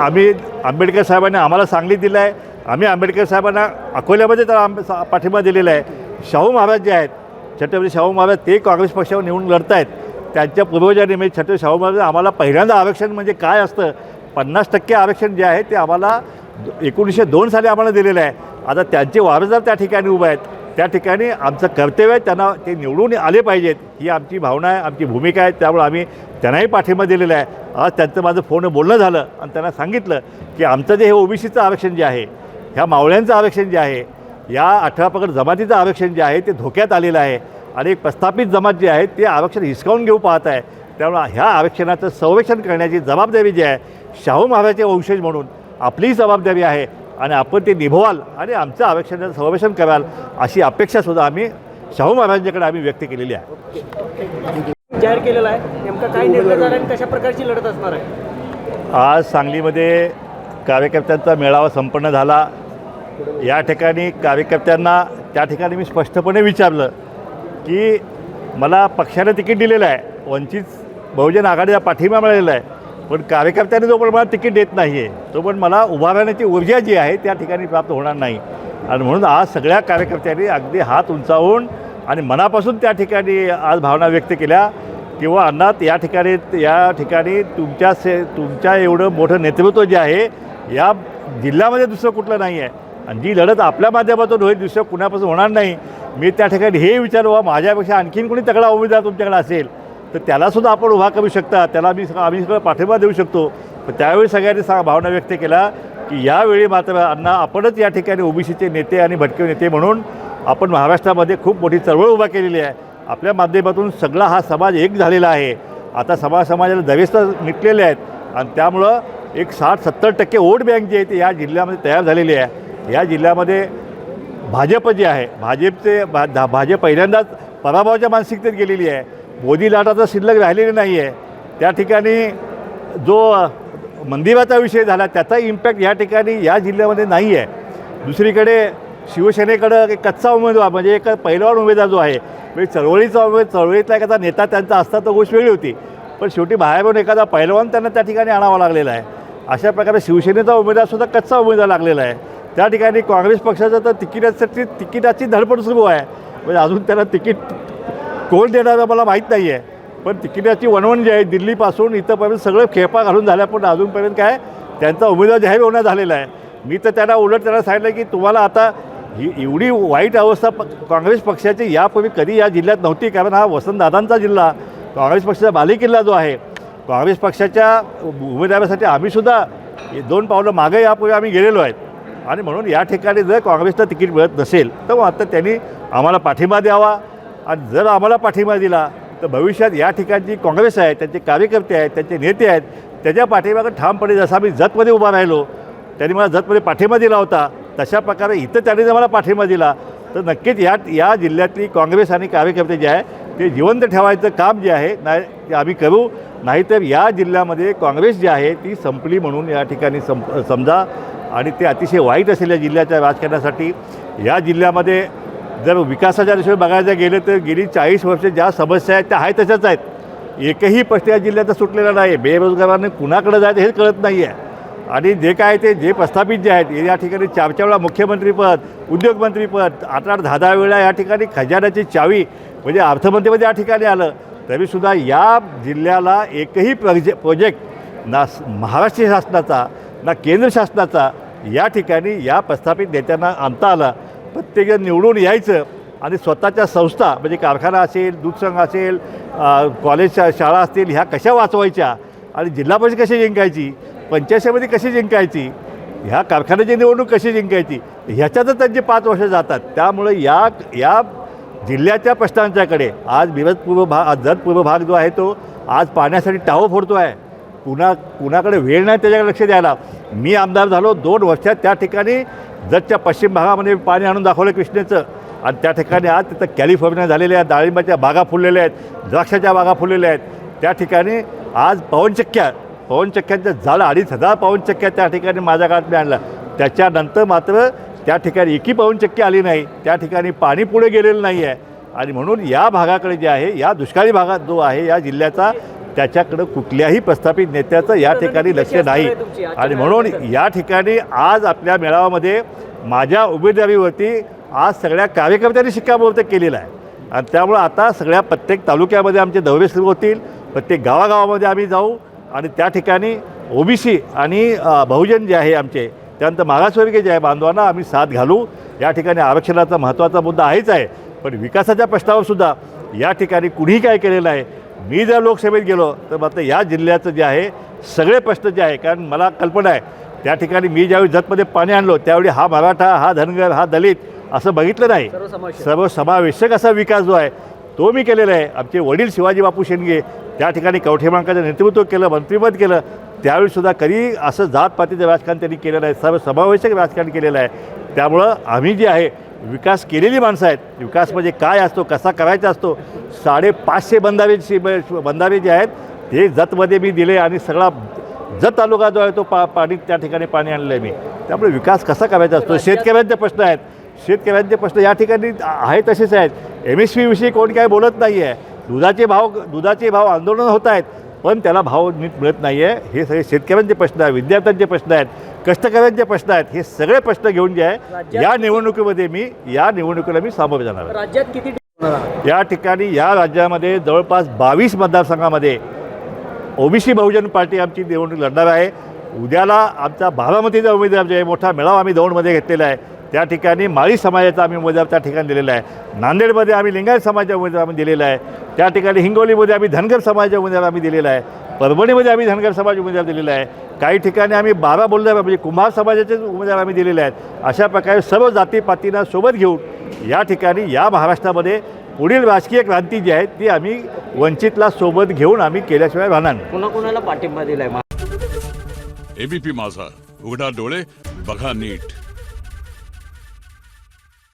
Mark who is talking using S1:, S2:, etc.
S1: आम्ही आंबेडकर साहेबांनी आम्हाला सांगली दिलं आहे, आम्ही आंबेडकर साहेबांना अकोल्यामध्ये तर पाठिंबा दिलेला आहे. शाहू महाराज जे आहेत, छत्रपती शाहू महाराज, ते काँग्रेस पक्षावर निवडून लढत आहेत. त्यांच्या पूर्वजांनी म्हणजे छत्रपती शाहू महाराज आम्हाला पहिल्यांदा आरक्षण म्हणजे काय असतं, 50% आरक्षण जे आहे ते आम्हाला 1902 साली आम्हाला दिलेलं आहे. आता त्यांचे वारसदार त्या ठिकाणी उभे आहेत. त्या ठिकाणी आमचं कर्तव्य आहे, त्यांना ते निवडून आले पाहिजेत, ही आमची भावना आहे, आमची भूमिका आहे. त्यामुळे आम्ही त्यांनाही पाठिंबा दिलेला आहे. आज त्यांचं माझं फोनवर बोलणं झालं आणि त्यांना सांगितलं की आमचं जे हे ओबीसीचं आरक्षण जे आहे, ह्या मावळ्यांचं आरक्षण जे आहे, या 18 पगड जमातीचं आरक्षण जे आहे ते धोक्यात आलेलं आहे आणि एक प्रस्थापित जमात जे आहे ते आरक्षण हिसकावून घेऊ पाहत आहे. त्यामुळे ह्या आरक्षणाचं संरक्षण करण्याची जबाबदारी जी आहे शाहू महाराजांचे वंशज म्हणून आपलीही जबाबदारी आहे आणि आपण ते निभवाल आणि आमचं आरक्षणाचं संरक्षण कराल अशी अपेक्षासुद्धा आम्ही शाहू महाराजांच्याकडे आम्ही व्यक्त केलेली आहे.
S2: जाहीर केलेला आहे, नेमका काय निर्णय झाला आणि कशा प्रकारची लढत असणार आहे?
S1: आज सांगलीमध्ये कार्यकर्त्यांचा मेळावा संपन्न झाला. या ठिकाणी कार्यकर्त्यांना त्या ठिकाणी मी स्पष्टपणे विचारलं की मला पक्षाने तिकीट दिलेलं आहे, वंचित बहुजन आघाडीला पाठिंबा मिळालेला आहे, पण कार्यकर्त्यांनी जो पण मला तिकीट देत नाही आहे तो पण मला उभा राहण्याची ऊर्जा जी आहे त्या ठिकाणी प्राप्त होणार नाही. आणि म्हणून आज सगळ्या कार्यकर्त्यांनी अगदी हात उंचावून आणि मनापासून त्या ठिकाणी आज भावना व्यक्त केल्या किंवा अण्णा या ठिकाणी तुमच्या एवढं मोठं नेतृत्व जे आहे या जिल्ह्यामध्ये दुसरं कुठलं नाही आहे आणि जी लढत आपल्या माध्यमातून होईल दुसरं कुणापासून होणार नाही. मी त्या ठिकाणी हे विचारू, माझ्यापेक्षा आणखीन कोणी तगडा उमेदवार तुमच्याकडे असेल तर त्यालासुद्धा आपण उभा करू शकता, त्याला आम्ही सगळं पाठिंबा देऊ शकतो. पण त्यावेळी सगळ्यांनी भावना व्यक्त केला की यावेळी मात्र अण्णा आपणच या ठिकाणी ओबीसीचे नेते आणि भटके नेते म्हणून आपण महाराष्ट्रामध्ये खूप मोठी चळवळ उभा केलेली आहे. आपल्या माध्यमातून सगळा हा समाज एक झालेला आहे. आता समाजाला दवेस्त मिटलेले आहेत आणि त्यामुळं एक 60-70% वोट बँक जी आहे ती या जिल्ह्यामध्ये तयार झालेली आहे. या जिल्ह्यामध्ये भाजप जे आहे भाजप पहिल्यांदाच पराभवाच्या मानसिकतेत गेलेली आहे. मोदी लाटाचा शिल्लक राहिलेली नाही आहे. त्या ठिकाणी जो मंदिराचा विषय झाला त्याचा इम्पॅक्ट या ठिकाणी या जिल्ह्यामध्ये नाही आहे. दुसरीकडे शिवसेनेकडं एक कच्चा उमेदवार म्हणजे एक पहिलवान उमेदवार जो आहे म्हणजे चळवळीतला एखादा नेता त्यांचा असता तर गोष्ट वेगळी होती, पण शेवटी बाहेरून एखादा पहिलवान त्यांना त्या ठिकाणी आणावा लागलेला आहे. अशा प्रकारे शिवसेनेचा उमेदवारसुद्धा कच्चा उमेदवार लागलेला आहे. त्या ठिकाणी काँग्रेस पक्षाचं तर तिकिटाची धडपड सुरू आहे. म्हणजे अजून त्यांना तिकीट कोण देणारं मला माहीत नाही आहे, पण तिकिटाची वणवण जी आहे दिल्लीपासून इथंपर्यंत सगळं खेपा घालून झाल्या, पण अजूनपर्यंत काय त्यांचा उमेदवार जाहीर होण्यात झालेला आहे. मी तर त्यांना सांगितलं की तुम्हाला आता ही एवढी वाईट अवस्था काँग्रेस पक्षाची यापूर्वी कधी या जिल्ह्यात नव्हती, कारण हा वसंतदादांचा जिल्हा, काँग्रेस पक्षाचा बालेकिल्ला जो आहे, काँग्रेस पक्षाच्या उमेदवारासाठी आम्हीसुद्धा 2 पावलं मागे यापूर्वी आम्ही गेलेलो आहेत. आणि म्हणून या ठिकाणी जर काँग्रेसला तिकीट मिळत नसेल तर मग आता त्यांनी आम्हाला पाठिंबा द्यावा आणि जर आम्हाला पाठिंबा दिला तर भविष्यात या ठिकाणची काँग्रेस आहे, त्यांचे कार्यकर्ते आहेत, त्यांचे नेते आहेत, त्याच्या पाठिंबाकडे ठामपणे जसं आम्ही जतमध्ये उभा राहिलो, त्यांनी मला जतमध्ये पाठिंबा दिला होता, तशा प्रकारे इथं त्यांनी जर मला पाठिंबा दिला तर नक्कीच या जिल्ह्यातली काँग्रेस आणि कार्यकर्ते जे आहे ते जिवंत ठेवायचं काम जे आहे नाही ते आम्ही करू. नाहीतर या जिल्ह्यामध्ये काँग्रेस जी आहे ती संपली म्हणून या ठिकाणी समजा आणि ते अतिशय वाईट असेल या जिल्ह्याच्या राजकारणासाठी. या जिल्ह्यामध्ये जर विकासाच्या दिशेने बघायला गेलं तर गेली 40 वर्ष ज्या समस्या आहेत त्या आहेत तशाच आहेत. एकही प्रश्न या जिल्ह्याचा सुटलेला नाही. बेरोजगारांनी कुणाकडे जायचं हेच कळत नाही आहे. आणि जे काय ते जे प्रस्थापित जे आहेत या ठिकाणी 4 वेळा मुख्यमंत्रीपद, उद्योगमंत्रीपद, 8-8, 10-10 वेळा या ठिकाणी खजान्याची चावी म्हणजे अर्थमंत्रीमध्ये या ठिकाणी आलं, तरीसुद्धा या जिल्ह्याला एकही प्रोजेक्ट ना महाराष्ट्र शासनाचा ना केंद्र शासनाचा या ठिकाणी या प्रस्थापित नेत्यांना आणता आला. प्रत्येकजण निवडून यायचं आणि स्वतःच्या संस्था म्हणजे कारखाना असेल, दूध संघ असेल, कॉलेज शाळा असतील, ह्या कशा वाचवायच्या आणि जिल्हा परिषद कशी जिंकायची, पंचायत समिती कशी जिंकायची, ह्या कारखान्याची निवडणूक कशी जिंकायची, ह्याच्यातच त्यांचे 5 वर्ष जातात. त्यामुळे या जिल्ह्याच्या प्रश्नांच्याकडे आज जत पूर्व भाग जो आहे तो आज पाण्यासाठी टाहो फोडतो आहे. कुणाकडे वेळ नाही त्याच्याकडे लक्ष द्यायला. मी आमदार झालो 2 वर्षात त्या ठिकाणी जतच्या पश्चिम भागामध्ये पाणी आणून दाखवलं कृष्णेचं आणि त्या ठिकाणी आज तिथं कॅलिफोर्निया झालेल्या आहेत, डाळिंबाच्या बागा फुललेल्या आहेत, द्राक्षाच्या बागा फुललेल्या आहेत. त्या ठिकाणी आज पवनचक्क्यांचं झालं 2,500 पवनचक्क्या त्या ठिकाणी माझ्या काळात मी आणला. त्याच्यानंतर मात्र त्या ठिकाणी एकही पवनचक्की आली नाही. त्या ठिकाणी पाणी पुढे गेलेलं नाही आहे आणि म्हणून या भागाकडे जे आहे या दुष्काळी भागात जो आहे या जिल्ह्याचा त्याच्याकडं कुठल्याही प्रस्थापित नेत्याचं या ठिकाणी लक्ष नाही. आणि म्हणून या ठिकाणी आज आपल्या मेळाव्यामध्ये माझ्या उमेदवारीवरती आज सगळ्या कार्यकर्त्यांनी शिक्कामोर्तब केलेलं आहे. आणि त्यामुळं आता सगळ्या प्रत्येक तालुक्यामध्ये आमचे दौरे सुरू होतील, प्रत्येक गावागावामध्ये आम्ही जाऊ आणि त्या ठिकाणी ओबीसी आणि बहुजन जे आहे आमचे, त्यानंतर मागासवर्गीय जे आहे बांधवांना आम्ही साथ घालू. या ठिकाणी आरक्षणाचा महत्त्वाचा मुद्दा आहेच आहे, पण विकासाच्या प्रश्नावरसुद्धा या ठिकाणी कुणीही काय केलेलं आहे. मी जर लोकसभेत गेलो तर मात्र या जिल्ह्याचं जे आहे सगळे प्रश्न जे आहे, कारण मला कल्पना आहे त्या ठिकाणी मी ज्यावेळी जतमध्ये पाणी आणलो त्यावेळी हा मराठा, हा धनगर, हा दलित असं बघितलं नाही. सर्वसमावेशक असा विकास जो आहे तो मी केलेला आहे. आमचे वडील शिवाजी बापू शेंडगे त्या ठिकाणी कवठेमहांकाचं नेतृत्व केलं, मंत्रिपद केलं, त्यावेळीसुद्धा कधी असं जातपातीचं राजकारण त्यांनी केलेलं आहे, सर्वसमावेशक राजकारण केलेलं आहे. त्यामुळं आम्ही जे आहे विकास केलेली माणसं आहेत. विकास म्हणजे काय असतो, कसा करायचा असतो. 550 बंधारे जे आहेत ते जतमध्ये मी दिले आणि सगळा जत तालुका जो आहे तो पाणी त्या ठिकाणी पाणी आणलं आहे मी. त्यामुळे विकास कसा करायचा असतो. शेतकऱ्यांचे प्रश्न आहेत, शेतकऱ्यांचे प्रश्न या ठिकाणी आहे तसेच आहेत. MSP विषयी कोण काय बोलत नाही आहे. दुधाचे भाव आंदोलन होत आहेत, पण त्याला भाव नीट मिळत नाही आहे. हे सगळे शेतकऱ्यांचे प्रश्न आहेत, विद्यार्थ्यांचे प्रश्न आहेत, कष्टकऱ्यांचे प्रश्न आहेत. हे सगळे प्रश्न घेऊन जे आहे या निवडणुकीमध्ये या निवडणुकीला मी सामोरं जाणार आहे.
S2: राज्यात किती
S1: या ठिकाणी या राज्यामध्ये जवळपास 22 मतदारसंघामध्ये ओबीसी बहुजन पार्टी आमची निवडणूक लढणार आहे. उद्याला आमचा बारामतीचा उमेदवार जे आहे मोठा मेळावा आम्ही दौंडमध्ये घेतलेला आहे. त्या ठिकाणी माळी समाजाचा आम्ही उमेदवार त्या ठिकाणी दिलेला आहे. नांदेडमध्ये आम्ही लिंगायत समाजाचा उमेदवार आम्ही दिलेला आहे. त्या ठिकाणी हिंगोलीमध्ये आम्ही धनगर समाजाचा उमेदवार आम्ही दिलेला आहे. परभणीमध्ये आम्ही धनगर समाज उमेदवार दिलेला आहे. काही ठिकाणी आम्ही म्हणजे कुंभार समाजाचे उमेदवार आम्ही दिलेले आहेत. अशा प्रकारे सर्व जातीपातींना सोबत घेऊन या ठिकाणी या महाराष्ट्रामध्ये पुढील राजकीय क्रांती जी आहे ती आम्ही वंचितला सोबत घेऊन आम्ही केल्याशिवाय राहणार नाही.
S2: कोणाकोणाला पाठिंबा दिलाय?
S3: एबीपी माझा, उघडा डोळे बघा नीट.